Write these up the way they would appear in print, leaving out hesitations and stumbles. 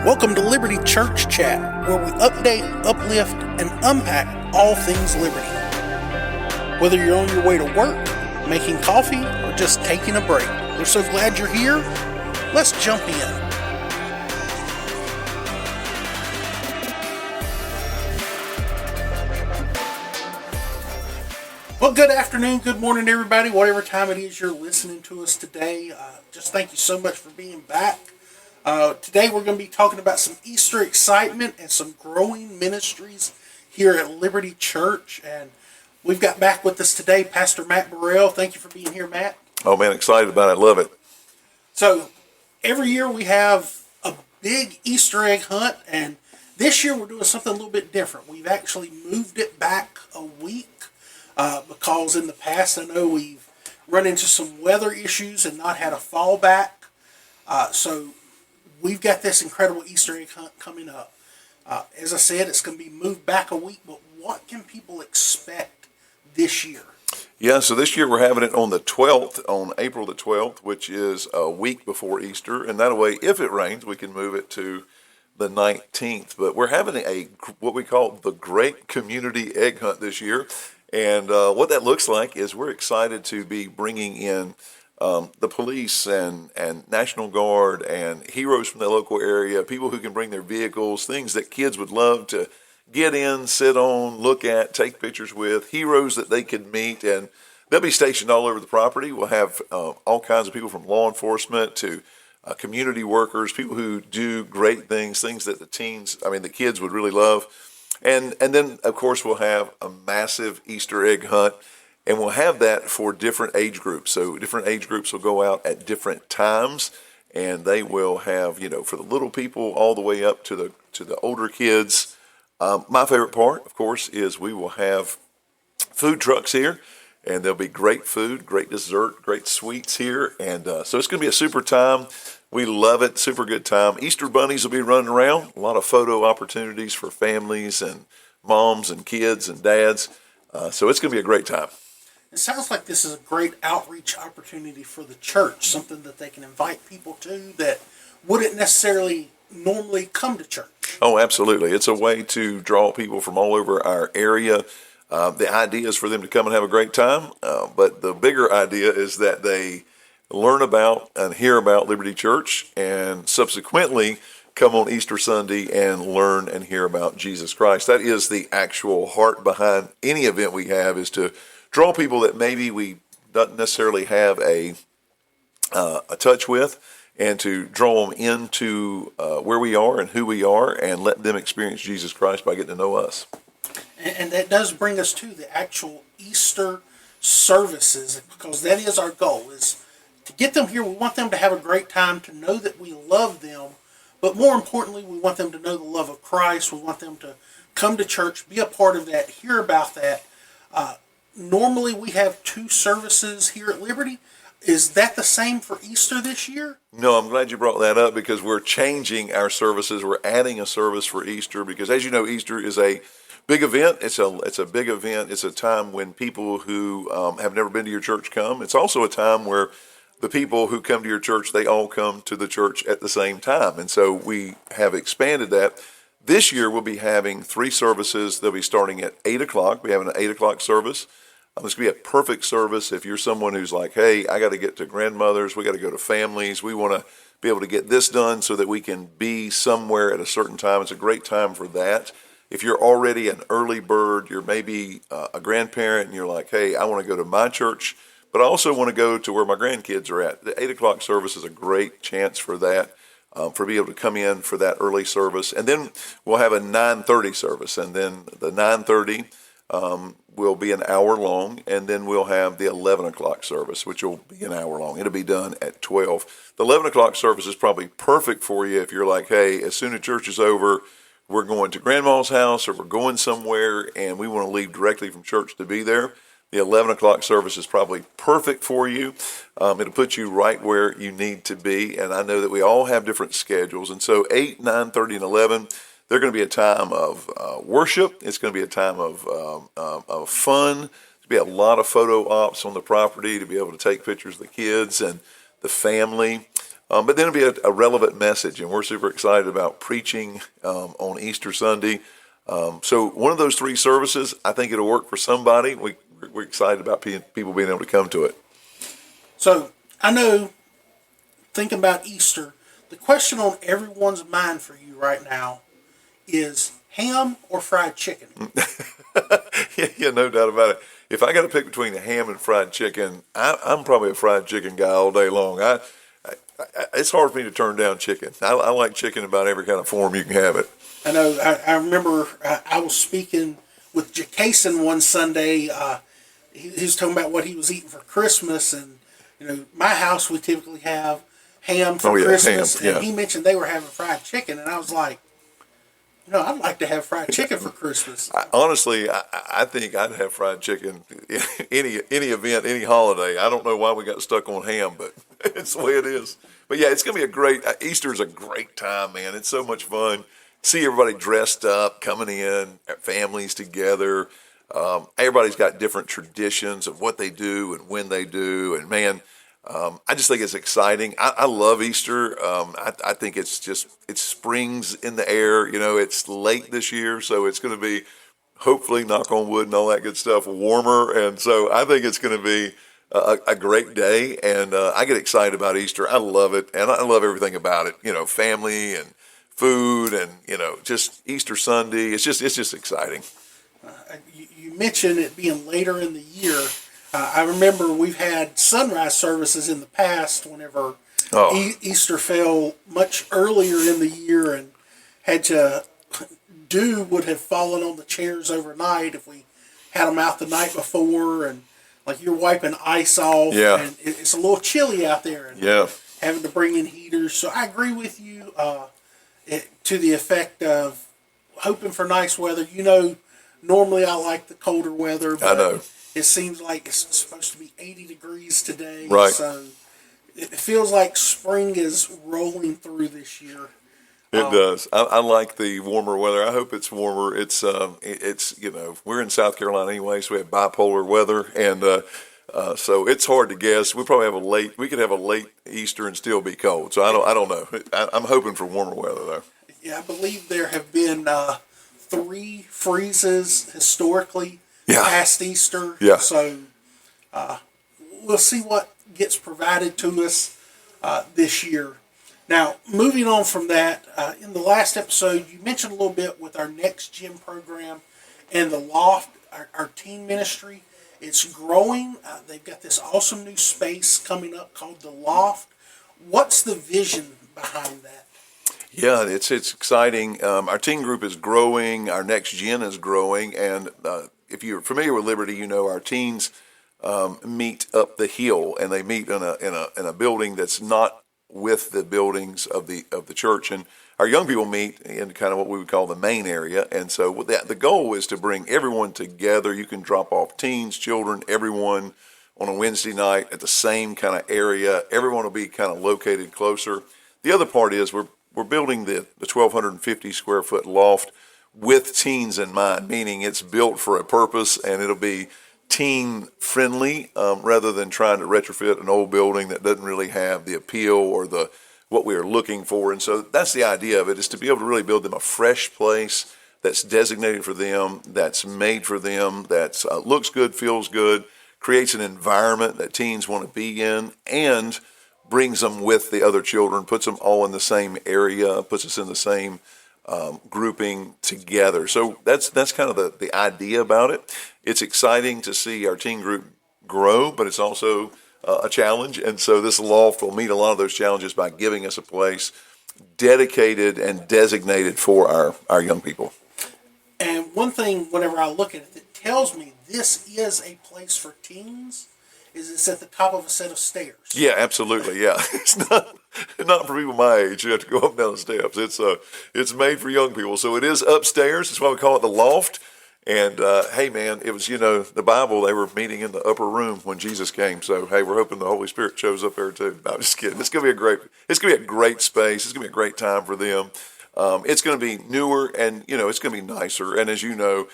Welcome to Liberty Church Chat, where we update, uplift, and unpack all things Liberty. Whether you're on your way to work, making coffee, or just taking a break, we're so glad you're here. Let's jump in. Well, good afternoon, good morning, everybody. Whatever time it is you're listening to us today, just thank you so much for being back. Today we're going to be talking about some Easter excitement and some growing ministries here at Liberty Church. And we've got back with us today Pastor Matt Burrell. Thank you for being here, Matt. Oh man, excited about it. Love it. So every year we have a big Easter egg hunt, and this year we're doing something a little bit different. We've actually moved it back a week because in the past I know we've run into some weather issues and not had a fallback. So we've got this incredible Easter egg hunt coming up. As I said, it's going to be moved back a week, but what can people expect this year? Yeah, so this year we're having it on the 12th, on April the 12th, which is a week before Easter. And that way, if it rains, we can move it to the 19th. But we're having what we call the Great Community Egg Hunt this year. And what that looks like is we're excited to be bringing in the police and National Guard and heroes from the local area, people who can bring their vehicles, things that kids would love to get in, sit on, look at, take pictures with, heroes that they can meet, and they'll be stationed all over the property. We'll have all kinds of people from law enforcement to community workers, people who do great things that the kids would really love. And then, of course, we'll have a massive Easter egg hunt. And we'll have that for different age groups. So different age groups will go out at different times, and they will have, for the little people all the way up to the older kids. My favorite part, of course, is we will have food trucks here, and there'll be great food, great dessert, great sweets here. And so it's going to be a super time. We love it. Super good time. Easter bunnies will be running around. A lot of photo opportunities for families and moms and kids and dads. So it's going to be a great time. It sounds like this is a great outreach opportunity for the church, something that they can invite people to that wouldn't necessarily normally come to church. Oh, absolutely. It's a way to draw people from all over our area. The idea is for them to come and have a great time, but the bigger idea is that they learn about and hear about Liberty Church and subsequently come on Easter Sunday and learn and hear about Jesus Christ. That is the actual heart behind any event we have, is to draw people that maybe we don't necessarily have a touch with, and to draw them into where we are and who we are, and let them experience Jesus Christ by getting to know us. And that does bring us to the actual Easter services, because that is our goal, is to get them here. We want them to have a great time, to know that we love them, but more importantly, we want them to know the love of Christ. We want them to come to church, be a part of that, hear about that. Normally we have 2 services here at Liberty. Is that the same for Easter this year? No, I'm glad you brought that up, because we're changing our services. We're adding a service for Easter because, as you know, Easter is a big event. It's a big event. It's a time when people who have never been to your church come. It's also a time where the people who come to your church, they all come to the church at the same time. And so we have expanded that. This year we'll be having 3 services. They'll be starting at 8 o'clock. We're having an 8 o'clock service. This could be a perfect service if you're someone who's like, hey, I got to get to grandmothers, we got to go to families, we want to be able to get this done so that we can be somewhere at a certain time. It's a great time for that. If you're already an early bird, you're maybe a grandparent and you're like, hey, I want to go to my church, but I also want to go to where my grandkids are at. The 8 o'clock service is a great chance for that, for being able to come in for that early service. And then we'll have a 9:30 service, and then the 9:30 will be an hour long, and then we'll have the 11 o'clock service, which will be an hour long. It'll be done at 12. The 11 o'clock service is probably perfect for you if you're like, hey, as soon as church is over, we're going to grandma's house, or we're going somewhere, and we want to leave directly from church to be there. The 11 o'clock service is probably perfect for you. It'll put you right where you need to be, and I know that we all have different schedules, and so 8, 9:30, and 11, they're going to be a time of worship. It's going to be a time of fun. There'll be a lot of photo ops on the property to be able to take pictures of the kids and the family. But then it'll be a relevant message, and we're super excited about preaching on Easter Sunday. So one of those three services, I think it'll work for somebody. We're excited about people being able to come to it. So I know, thinking about Easter, the question on everyone's mind for you right now is ham or fried chicken. Yeah, no doubt about it. If I got to pick between the ham and fried chicken, I'm probably a fried chicken guy all day long. It's hard for me to turn down chicken. I like chicken about every kind of form you can have it. I know. I remember I was speaking with Jason one Sunday. He was talking about what he was eating for Christmas, and my house we typically have ham for Christmas, ham, yeah. And he mentioned they were having fried chicken, and I was like, I'd like to have fried chicken for Christmas. Honestly, I think I'd have fried chicken any event, any holiday. I don't know why we got stuck on ham, but it's the way it is. But yeah, it's going to be Easter is a great time, man. It's so much fun. See everybody dressed up, coming in, families together. Everybody's got different traditions of what they do and when they do. And man, I just think it's exciting. I love Easter. I think it springs in the air. It's late this year, so it's going to be, hopefully, knock on wood and all that good stuff, warmer. And so I think it's going to be a great day. And I get excited about Easter. I love it, and I love everything about it. Family and food, and just Easter Sunday. It's just exciting. You mentioned it being later in the year. I remember we've had sunrise services in the past whenever Easter fell much earlier in the year, and dew would have fallen on the chairs overnight if we had them out the night before, and like you're wiping ice off, and it's a little chilly out there, and having to bring in heaters. So I agree with you to the effect of hoping for nice weather. Normally I like the colder weather, but I know. It seems like it's supposed to be 80 degrees today. Right. So it feels like spring is rolling through this year. It does. I like the warmer weather. I hope it's warmer. It's we're in South Carolina anyway, so we have bipolar weather, and so it's hard to guess. We could have a late Easter and still be cold. So I don't know. I'm hoping for warmer weather though. Yeah, I believe there have been 3 freezes historically. Past Easter. Yeah. So we'll see what gets provided to us this year. Now, moving on from that, in the last episode, you mentioned a little bit with our Next Gen program and the Loft, our teen ministry. It's growing. They've got this awesome new space coming up called the Loft. What's the vision behind that? Yeah, it's exciting. Our teen group is growing. Our Next Gen is growing, and if you're familiar with Liberty, our teens meet up the hill, and they meet in a building that's not with the buildings of the church, and our young people meet in kind of what we would call the main area. And so the goal is to bring everyone together. You can drop off teens, children, everyone on a Wednesday night at the same kind of area. Everyone will be kind of located closer. The other part is we're building the 1,250 square foot loft with teens in mind, meaning it's built for a purpose, and it'll be teen friendly rather than trying to retrofit an old building that doesn't really have the appeal or what we are looking for. And so that's the idea of it, is to be able to really build them a fresh place that's designated for them, that's made for them, that looks good, feels good, creates an environment that teens want to be in, and brings them with the other children, puts them all in the same area, puts us in the same grouping together. So that's kind of the idea about it. It's exciting to see our teen group grow, but it's also a challenge. And so this loft will meet a lot of those challenges by giving us a place dedicated and designated for our young people. And one thing, whenever I look at it, that tells me this is a place for teens, is it's at the top of a set of stairs. Yeah, absolutely. Yeah, it's not for people my age. You have to go up and down the steps. It's made for young people. So it is upstairs. That's why we call it the loft. And hey, man, it was the Bible. They were meeting in the upper room when Jesus came. So hey, we're hoping the Holy Spirit shows up there too. No, I'm just kidding. It's gonna be a great space. It's gonna be a great time for them. It's gonna be newer, and it's gonna be nicer. And as we're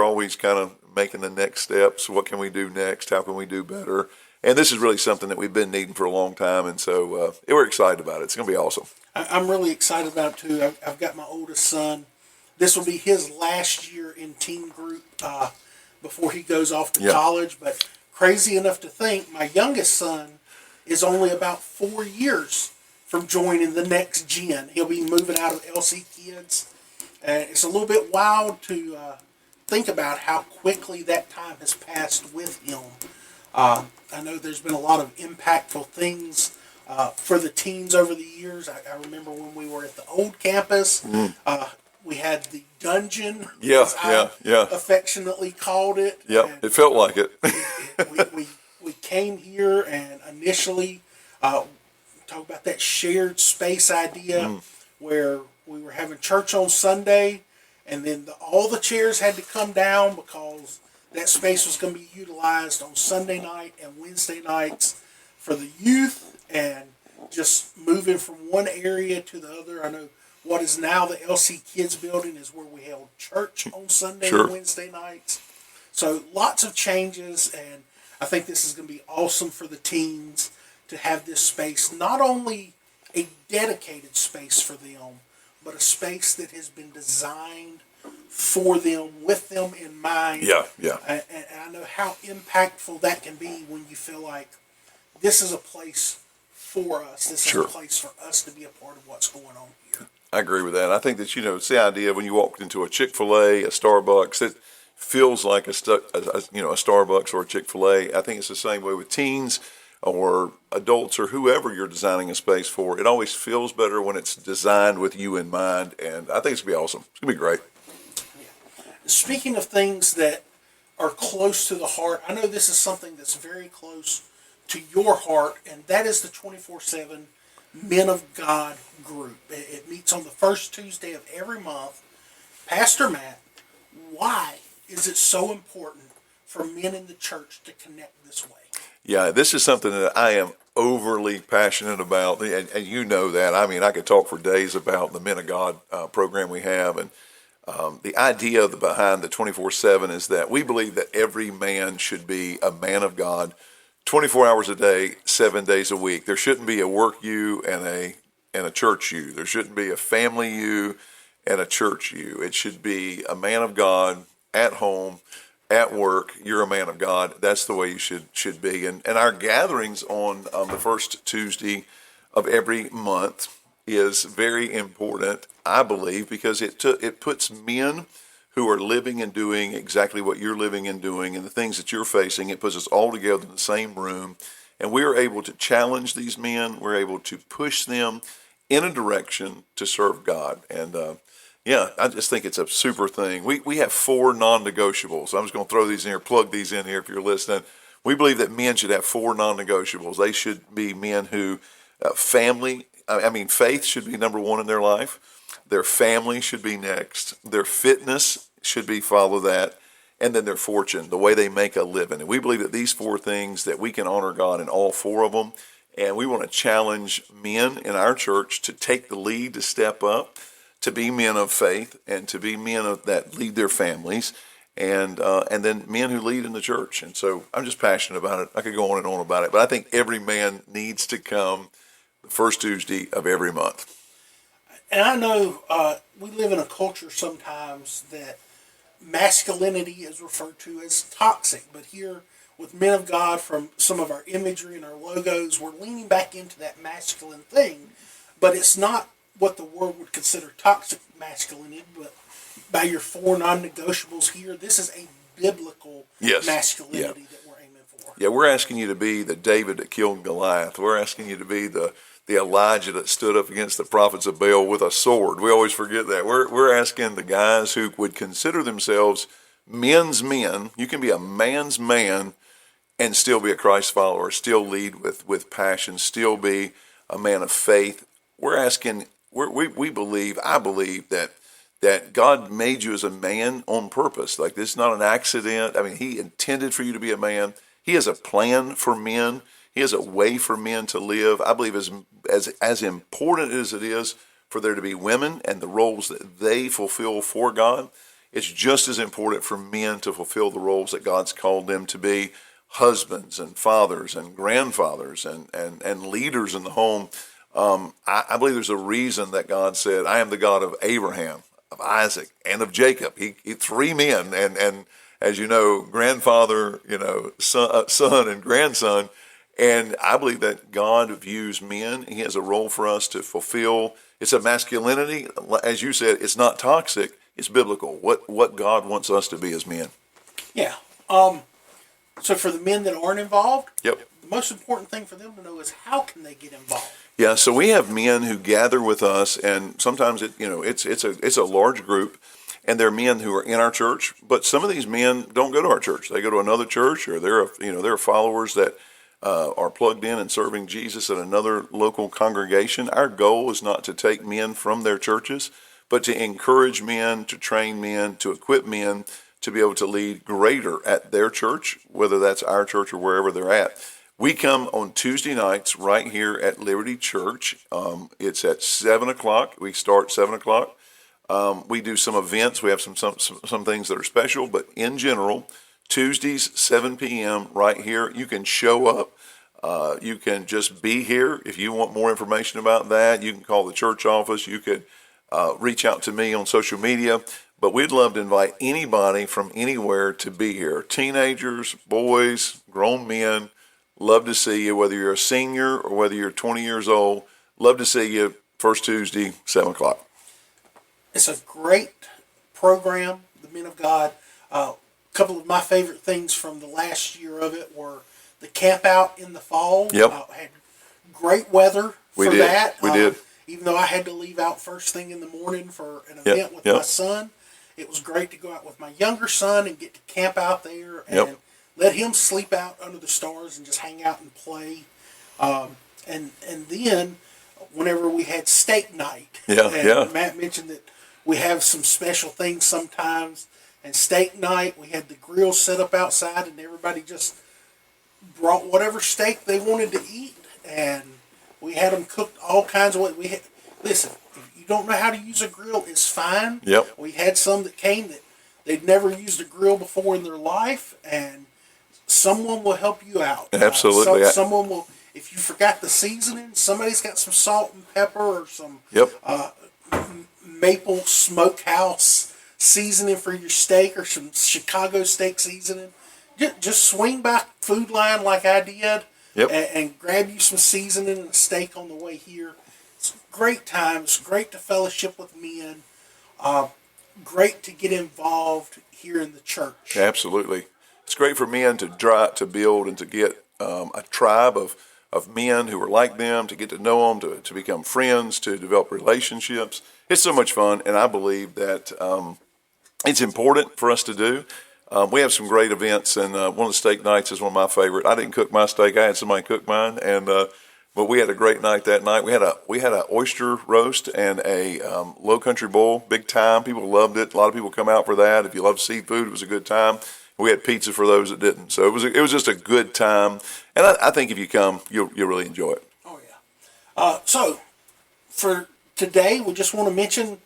always kind of making the next steps. What can we do next? How can we do better? And this is really something that we've been needing for a long time, and so we're excited about it. It's going to be awesome. I'm really excited about it too. I've got my oldest son. This will be his last year in teen group before he goes off to college. But crazy enough to think, my youngest son is only about 4 years from joining the next gen. He'll be moving out of LC Kids. And it's a little bit wild to think about how quickly that time has passed with him. I know there's been a lot of impactful things for the teens over the years. I remember when we were at the old campus, we had the dungeon, as I affectionately called it. Yeah, it felt like it. we came here and initially talk about that shared space idea where we were having church on Sunday, and then all the chairs had to come down because that space was going to be utilized on Sunday night and Wednesday nights for the youth, and just moving from one area to the other. I know what is now the LC Kids building is where we held church on Sunday and Wednesday nights. So lots of changes, and I think this is going to be awesome for the teens to have this space, not only a dedicated space for them, but a space that has been designed for them, with them in mind. And I know how impactful that can be when you feel like this is a place for us. This is a place for us to be a part of what's going on here. I agree with that. I think that, it's the idea when you walked into a Chick-fil-A, a Starbucks, it feels like a Starbucks or a Chick-fil-A. I think it's the same way with teens or adults or whoever you're designing a space for. It always feels better when it's designed with you in mind, and I think it's going to be awesome. It's going to be great. Speaking of things that are close to the heart, I know this is something that's very close to your heart, and that is the 24/7 Men of God group. It meets on the first Tuesday of every month. Pastor Matt, why is it so important for men in the church to connect this way? Yeah, this is something that I am overly passionate about, and you know that. I mean, I could talk for days about the Men of God program we have, and the idea behind the 24/7 is that we believe that every man should be a man of God 24 hours a day, 7 days a week. There shouldn't be a work you and a church you. There shouldn't be a family you and a church you. It should be a man of God at home, at work. You're a man of God. That's the way you should be. And our gatherings on the first Tuesday of every month is very important, I believe, because it puts men who are living and doing exactly what you're living and doing and the things that you're facing. It puts us all together in the same room, and we're able to challenge these men. We're able to push them in a direction to serve God. And I just think it's a super thing. We have 4 non-negotiables. I'm just going to throw these in here, plug these in here if you're listening. We believe that men should have 4 non-negotiables. They should be men who faith should be number 1 in their life. Their family should be next. Their fitness should be follow that. And then their fortune, the way they make a living. And we believe that these 4 things, that we can honor God in all 4 of them. And we want to challenge men in our church to take the lead, to step up, to be men of faith, and to be men that lead their families, and then men who lead in the church. And so I'm just passionate about it. I could go on and on about it, but I think every man needs to come the first Tuesday of every month. And I know we live in a culture sometimes that masculinity is referred to as toxic, but here with Men of God, from some of our imagery and our logos, we're leaning back into that masculine thing, but it's not what the world would consider toxic masculinity. But by your 4 non-negotiables here, this is a biblical masculinity that we're aiming for. Yeah, we're asking you to be the David that killed Goliath. We're asking you to be the Elijah that stood up against the prophets of Baal with a sword. We always forget that. We're asking the guys who would consider themselves men's men. You can be a man's man and still be a Christ follower, still lead with passion, still be a man of faith. We're asking, we believe, I believe that God made you as a man on purpose. Like, this is not an accident. I mean, He intended for you to be a man. He has a plan for men. He has a way for men to live. I believe as important as it is for there to be women and the roles that they fulfill for God, it's just as important for men to fulfill the roles that God's called them to be. husbands and fathers and grandfathers and leaders in the home. I believe there's a reason that God said, I am the God of Abraham, of Isaac, and of Jacob. He three men, and as you know, grandfather, son and grandson. And I believe that God views men. He has a role for us to fulfill. It's a masculinity, as you said. It's not toxic. It's biblical. What God wants us to be as men. Yeah. So for the men that aren't involved, Yep. the most important thing for them to know is how can they get involved. Yeah. So we have men who gather with us, and sometimes it's a large group, and they're men who are in our church. But some of these men don't go to our church. They go to another church, or they're followers that are plugged in and serving Jesus at another local congregation. Our goal is not to take men from their churches, but to encourage men, to train men, to equip men to be able to lead greater at their church, whether that's our church or wherever they're at. We come on Tuesday nights right here at Liberty Church. It's at 7 o'clock. We start 7 o'clock. We do some events. We have some things that are special, but in general, Tuesdays, 7 p.m. right here. You can show up. You can just be here. If you want more information about that, you can call the church office. You could reach out to me on social media. But we'd love to invite anybody from anywhere to be here. Teenagers, boys, grown men, love to see you, whether you're a senior or whether you're 20 years old. Love to see you first Tuesday, 7 o'clock. It's a great program, the Men of God. A couple of my favorite things from the last year of it were the camp out in the fall. Yep. Had great weather for that. We did. Even though I had to leave out first thing in the morning for an event with my son, it was great to go out with my younger son and get to camp out there and let him sleep out under the stars and just hang out and play. And then whenever we had steak night, Matt mentioned that we have some special things sometimes. And steak night, we had the grill set up outside, and everybody just brought whatever steak they wanted to eat, and we had them cooked all kinds of ways. Listen, if you don't know how to use a grill, it's fine. Yep. We had some that came that they'd never used a grill before in their life, and someone will help you out. Absolutely. Someone will. If you forgot the seasoning, somebody's got some salt and pepper or some maple smokehouse seasoning for your steak or some Chicago steak seasoning. Just swing by Food Line like I did and grab you some seasoning and a steak on the way here. It's great times, great to fellowship with men, great to get involved here in the church. Absolutely. It's great for men to build and to get a tribe of men who are like them, to get to know them, to become friends, to develop relationships. It's so much fun, and I believe that it's important for us to do. We have some great events, and one of the steak nights is one of my favorite. I didn't cook my steak; I had somebody cook mine, and but we had a great night that night. We had a oyster roast and a Low Country bowl, big time. People loved it. A lot of people come out for that. If you love seafood, it was a good time. We had pizza for those that didn't, so it was just a good time. And I think if you come, you'll really enjoy it. Oh yeah. So for today, we just want to mention,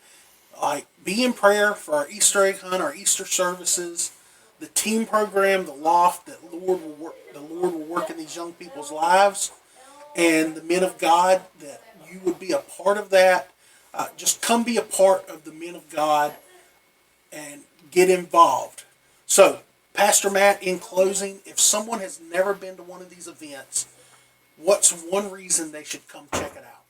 be in prayer for our Easter egg hunt, our Easter services, the team program, the loft, that the Lord will work in these young people's lives, and the men of God, that you would be a part of that. Just come be a part of the men of God and get involved. So, Pastor Matt, in closing, if someone has never been to one of these events, what's one reason they should come check it out?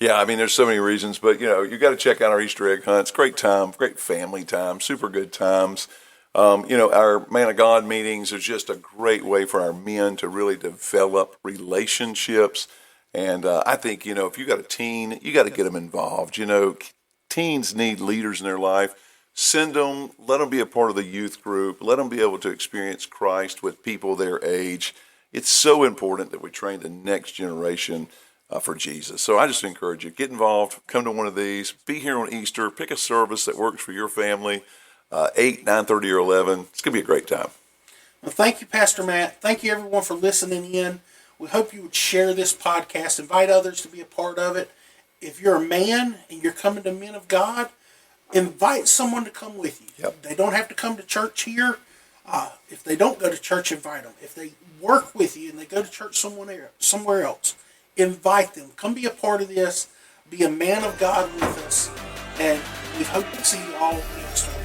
Yeah, I mean, there's so many reasons, but you got to check out our Easter egg hunts. Great time, great family time, super good times. Our Man of God meetings is just a great way for our men to really develop relationships. And I think, if you got a teen, you got to get them involved. Teens need leaders in their life. Send them, let them be a part of the youth group, let them be able to experience Christ with people their age. It's so important that we train the next generation for Jesus. So I just encourage you, get involved, come to one of these, be here on Easter, pick a service that works for your family, 8, 9:30, or 11. It's going to be a great time. Well, thank you, Pastor Matt. Thank you, everyone, for listening in. We hope you would share this podcast, invite others to be a part of it. If you're a man and you're coming to Men of God, invite someone to come with you. Yep. They don't have to come to church here. If they don't go to church, invite them. If they work with you and they go to church somewhere else, invite them. Come be a part of this. Be a man of God with us. And we hope to see you all next week.